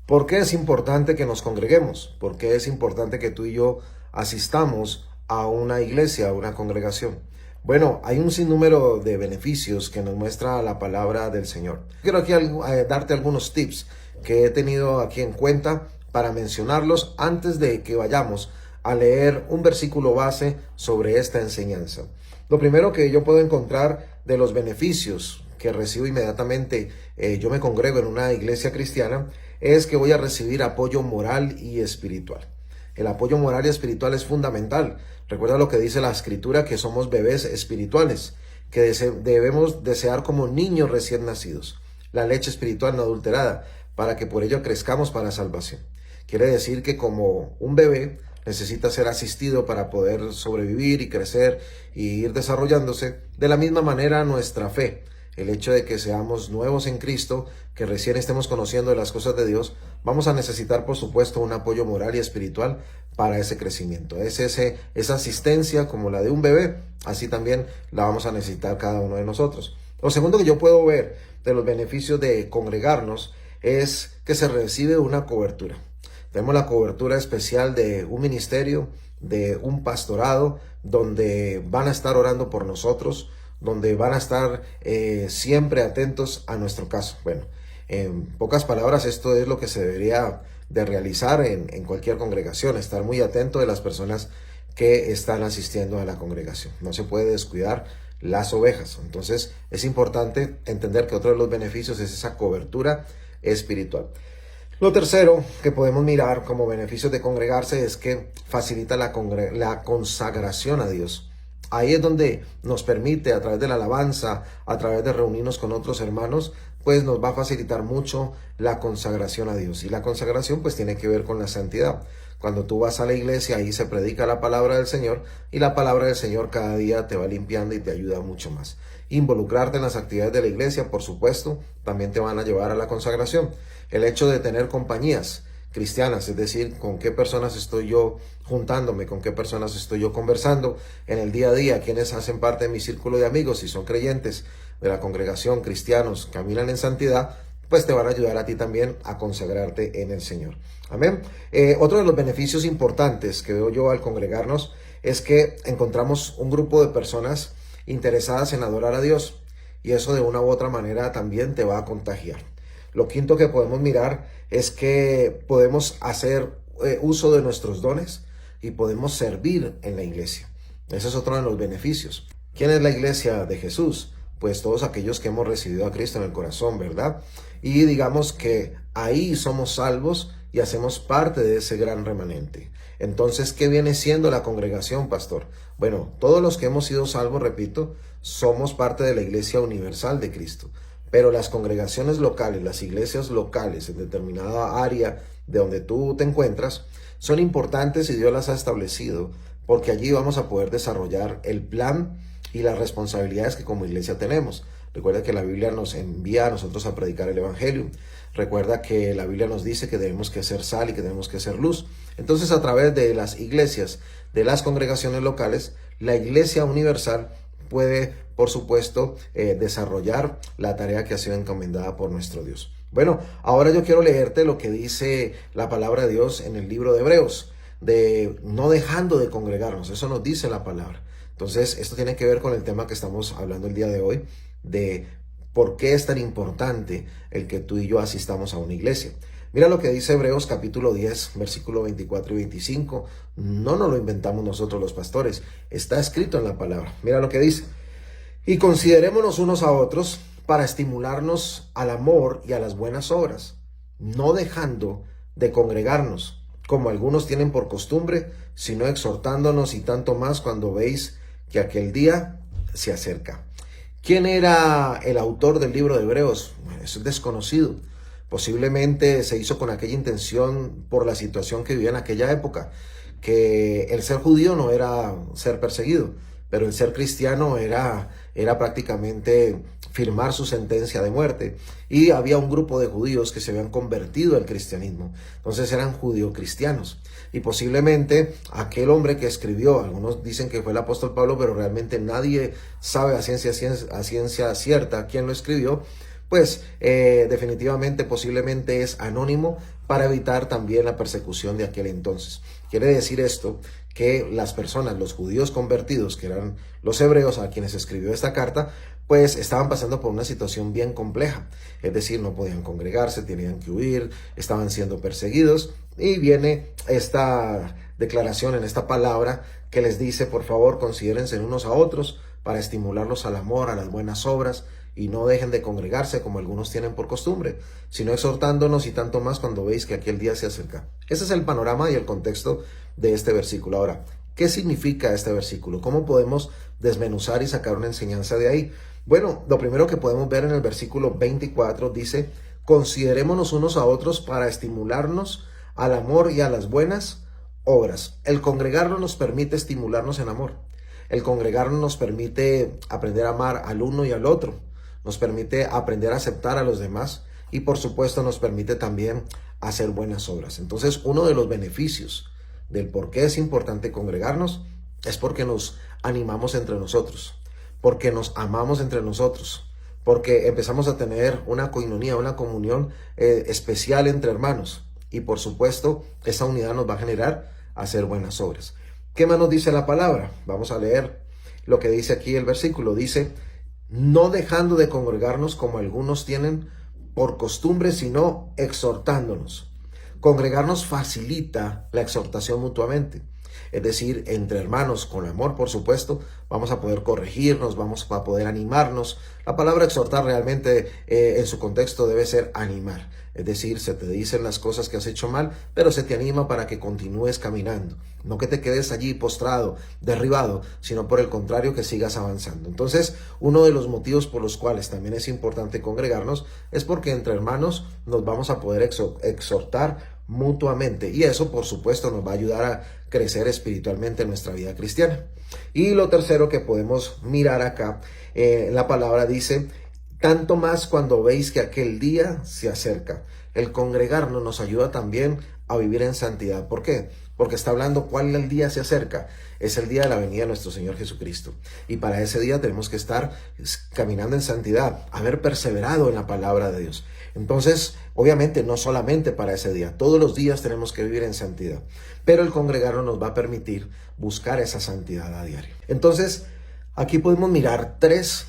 ¿Por qué es importante que nos congreguemos? ¿Por qué es importante que tú y yo asistamos a una iglesia, a una congregación? Bueno, hay un sinnúmero de beneficios que nos muestra la palabra del Señor. Quiero aquí darte algunos tips que he tenido aquí en cuenta para mencionarlos antes de que vayamos a leer un versículo base sobre esta enseñanza. Lo primero que yo puedo encontrar de los beneficios que recibo inmediatamente, yo me congrego en una iglesia cristiana, es que voy a recibir apoyo moral y espiritual. El apoyo moral y espiritual es fundamental. Recuerda lo que dice la Escritura, que somos bebés espirituales, que debemos desear como niños recién nacidos la leche espiritual no adulterada, para que por ello crezcamos para salvación. Quiere decir que como un bebé necesita ser asistido para poder sobrevivir y crecer y ir desarrollándose, de la misma manera nuestra fe, el hecho de que seamos nuevos en Cristo, que recién estemos conociendo de las cosas de Dios, vamos a necesitar, por supuesto, un apoyo moral y espiritual para ese crecimiento. Esa asistencia como la de un bebé, así también la vamos a necesitar cada uno de nosotros. Lo segundo que yo puedo ver de los beneficios de congregarnos es que se recibe una cobertura. Tenemos la cobertura especial de un ministerio, de un pastorado, donde van a estar orando por nosotros, donde van a estar siempre atentos a nuestro caso. Bueno, en pocas palabras, esto es lo que se debería de realizar en cualquier congregación, estar muy atento de las personas que están asistiendo a la congregación. No se puede descuidar las ovejas. Entonces, es importante entender que otro de los beneficios es esa cobertura espiritual. Lo tercero que podemos mirar como beneficios de congregarse es que facilita la consagración a Dios. Ahí es donde nos permite, a través de la alabanza, a través de reunirnos con otros hermanos, pues nos va a facilitar mucho la consagración a Dios. Y la consagración pues tiene que ver con la santidad. Cuando tú vas a la iglesia, ahí se predica la palabra del Señor, y la palabra del Señor cada día te va limpiando y te ayuda mucho más. Involucrarte en las actividades de la iglesia, por supuesto, también te van a llevar a la consagración. El hecho de tener compañías cristianas, es decir, con qué personas estoy yo juntándome, con qué personas estoy yo conversando en el día a día, quienes hacen parte de mi círculo de amigos, si son creyentes de la congregación, cristianos, caminan en santidad, pues te van a ayudar a ti también a consagrarte en el Señor. Amén. Otro de los beneficios importantes que veo yo al congregarnos es que encontramos un grupo de personas interesadas en adorar a Dios, y eso de una u otra manera también te va a contagiar. Lo quinto que podemos mirar es que podemos hacer uso de nuestros dones y podemos servir en la iglesia. Ese es otro de los beneficios. ¿Quién es la iglesia de Jesús? Pues todos aquellos que hemos recibido a Cristo en el corazón, ¿verdad? Y digamos que ahí somos salvos y hacemos parte de ese gran remanente. Entonces, ¿qué viene siendo la congregación, pastor? Bueno, todos los que hemos sido salvos, repito, somos parte de la iglesia universal de Cristo. Pero las congregaciones locales, las iglesias locales en determinada área de donde tú te encuentras, son importantes y Dios las ha establecido, porque allí vamos a poder desarrollar el plan y las responsabilidades que como iglesia tenemos. Recuerda que la Biblia nos envía a nosotros a predicar el evangelio. Recuerda que la Biblia nos dice que debemos que ser sal y que tenemos que ser luz. Entonces, a través de las iglesias, de las congregaciones locales, la iglesia universal puede, por supuesto, desarrollar la tarea que ha sido encomendada por nuestro Dios. Bueno, ahora yo quiero leerte lo que dice la palabra de Dios en el libro de Hebreos, de no dejando de congregarnos. Eso nos dice la palabra. Entonces, esto tiene que ver con el tema que estamos hablando el día de hoy, de por qué es tan importante el que tú y yo asistamos a una iglesia. Mira lo que dice Hebreos capítulo 10, versículo 24 y 25. No nos lo inventamos nosotros los pastores. Está escrito en la palabra. Mira lo que dice. Y considerémonos unos a otros para estimularnos al amor y a las buenas obras, no dejando de congregarnos, como algunos tienen por costumbre, sino exhortándonos, y tanto más cuando veis que aquel día se acerca. ¿Quién era el autor del libro de Hebreos? Bueno, eso es desconocido. Posiblemente se hizo con aquella intención por la situación que vivía en aquella época, que el ser judío no era ser perseguido, pero el ser cristiano era prácticamente firmar su sentencia de muerte. Y había un grupo de judíos que se habían convertido al cristianismo, entonces eran judío-cristianos. Y posiblemente aquel hombre que escribió, algunos dicen que fue el apóstol Pablo, pero realmente nadie sabe a ciencia cierta quién lo escribió, pues definitivamente posiblemente es anónimo para evitar también la persecución de aquel entonces. Quiere decir esto que las personas, los judíos convertidos, que eran los hebreos a quienes escribió esta carta, pues estaban pasando por una situación bien compleja. Es decir, no podían congregarse, tenían que huir, estaban siendo perseguidos. Y viene esta declaración en esta palabra que les dice, por favor, considérense unos a otros para estimularlos al amor, a las buenas obras, y no dejen de congregarse como algunos tienen por costumbre, sino exhortándonos y tanto más cuando veis que aquel día se acerca. Ese es el panorama y el contexto de este versículo. Ahora, ¿qué significa este versículo? ¿Cómo podemos desmenuzar y sacar una enseñanza de ahí? Bueno, lo primero que podemos ver en el versículo 24 dice, considerémonos unos a otros para estimularnos al amor y a las buenas obras. El congregarnos nos permite estimularnos en amor. El congregarnos nos permite aprender a amar al uno y al otro. Nos permite aprender a aceptar a los demás y por supuesto nos permite también hacer buenas obras. Entonces, uno de los beneficios del por qué es importante congregarnos es porque nos animamos entre nosotros, porque nos amamos entre nosotros, porque empezamos a tener una coinonía, una comunión especial entre hermanos y por supuesto esa unidad nos va a generar hacer buenas obras. ¿Qué más nos dice la palabra? Vamos a leer lo que dice aquí el versículo. Dice, no dejando de congregarnos como algunos tienen por costumbre, sino exhortándonos. Congregarnos facilita la exhortación mutuamente. Es decir, entre hermanos, con amor, por supuesto, vamos a poder corregirnos, vamos a poder animarnos. La palabra exhortar realmente en su contexto debe ser animar. Es decir, se te dicen las cosas que has hecho mal, pero se te anima para que continúes caminando. No que te quedes allí postrado, derribado, sino por el contrario que sigas avanzando. Entonces, uno de los motivos por los cuales también es importante congregarnos es porque entre hermanos nos vamos a poder exhortar mutuamente y eso por supuesto nos va a ayudar a crecer espiritualmente en nuestra vida cristiana. Y lo tercero que podemos mirar acá, la palabra dice, tanto más cuando veis que aquel día se acerca. El congregarnos nos ayuda también a vivir en santidad. ¿Por qué? Porque está hablando cuál el día se acerca. Es el día de la venida de nuestro Señor Jesucristo. Y para ese día tenemos que estar caminando en santidad, haber perseverado en la palabra de Dios. Entonces, obviamente, no solamente para ese día, todos los días tenemos que vivir en santidad. Pero el congregarnos nos va a permitir buscar esa santidad a diario. Entonces, aquí podemos mirar tres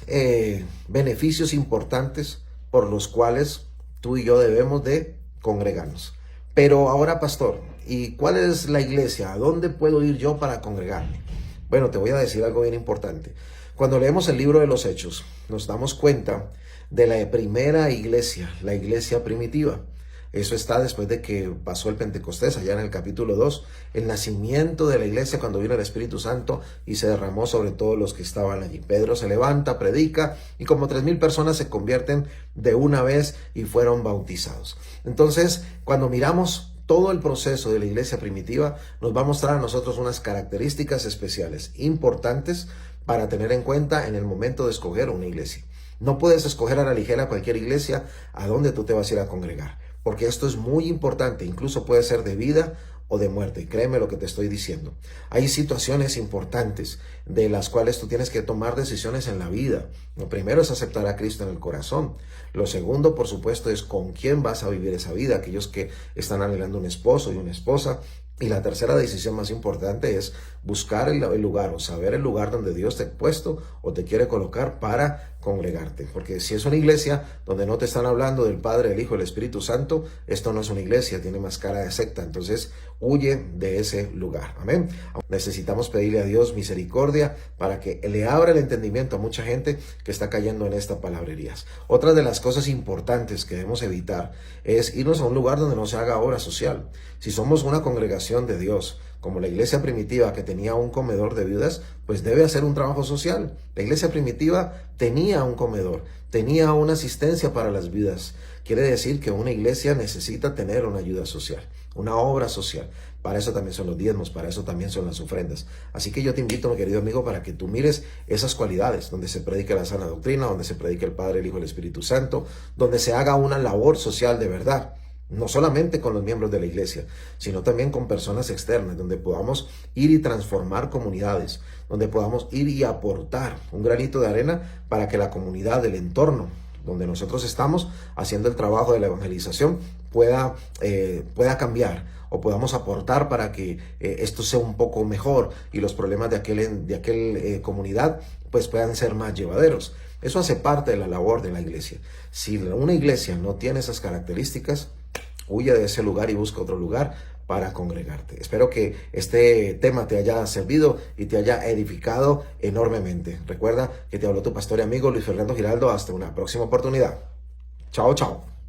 beneficios importantes por los cuales tú y yo debemos de congregarnos. Pero ahora, pastor, ¿y cuál es la iglesia? ¿A dónde puedo ir yo para congregarme? Bueno, te voy a decir algo bien importante. Cuando leemos el libro de los Hechos, nos damos cuenta de la primera iglesia, la iglesia primitiva. Eso está después de que pasó el Pentecostés, allá en el capítulo 2, el nacimiento de la iglesia cuando vino el Espíritu Santo y se derramó sobre todos los que estaban allí. Pedro se levanta, predica y como 3,000 personas se convierten de una vez y fueron bautizados. Entonces, cuando miramos todo el proceso de la iglesia primitiva, nos va a mostrar a nosotros unas características especiales, importantes para tener en cuenta en el momento de escoger una iglesia. No puedes escoger a la ligera cualquier iglesia a donde tú te vas a ir a congregar, porque esto es muy importante, incluso puede ser de vida o de muerte. Créeme lo que te estoy diciendo. Hay situaciones importantes de las cuales tú tienes que tomar decisiones en la vida. Lo primero es aceptar a Cristo en el corazón. Lo segundo, por supuesto, es con quién vas a vivir esa vida. Aquellos que están anhelando un esposo y una esposa. Y la tercera decisión más importante es buscar el lugar o saber el lugar donde Dios te ha puesto o te quiere colocar para congregarte. Porque si es una iglesia donde no te están hablando del Padre, del Hijo, del Espíritu Santo, esto no es una iglesia, tiene más cara de secta. Entonces huye de ese lugar. Amén. Necesitamos pedirle a Dios misericordia para que le abra el entendimiento a mucha gente que está cayendo en esta palabrerías. Otra de las cosas importantes que debemos evitar es irnos a un lugar donde no se haga obra social. Si somos una congregación de Dios, como la iglesia primitiva que tenía un comedor de viudas, pues debe hacer un trabajo social. La iglesia primitiva tenía un comedor, tenía una asistencia para las viudas. Quiere decir que una iglesia necesita tener una ayuda social, una obra social. Para eso también son los diezmos, para eso también son las ofrendas. Así que yo te invito, mi querido amigo, para que tú mires esas cualidades, donde se predique la sana doctrina, donde se predique el Padre, el Hijo y el Espíritu Santo, donde se haga una labor social de verdad. No solamente con los miembros de la iglesia, sino también con personas externas, donde podamos ir y transformar comunidades, donde podamos ir y aportar un granito de arena para que la comunidad del entorno donde nosotros estamos haciendo el trabajo de la evangelización, pueda cambiar o podamos aportar para que esto sea un poco mejor y los problemas de aquel comunidad pues puedan ser más llevaderos. Eso hace parte de la labor de la iglesia. Si una iglesia no tiene esas características, huye de ese lugar y busca otro lugar para congregarte. Espero que este tema te haya servido y te haya edificado enormemente. Recuerda que te habló tu pastor y amigo Luis Fernando Giraldo. Hasta una próxima oportunidad. Chao, chao.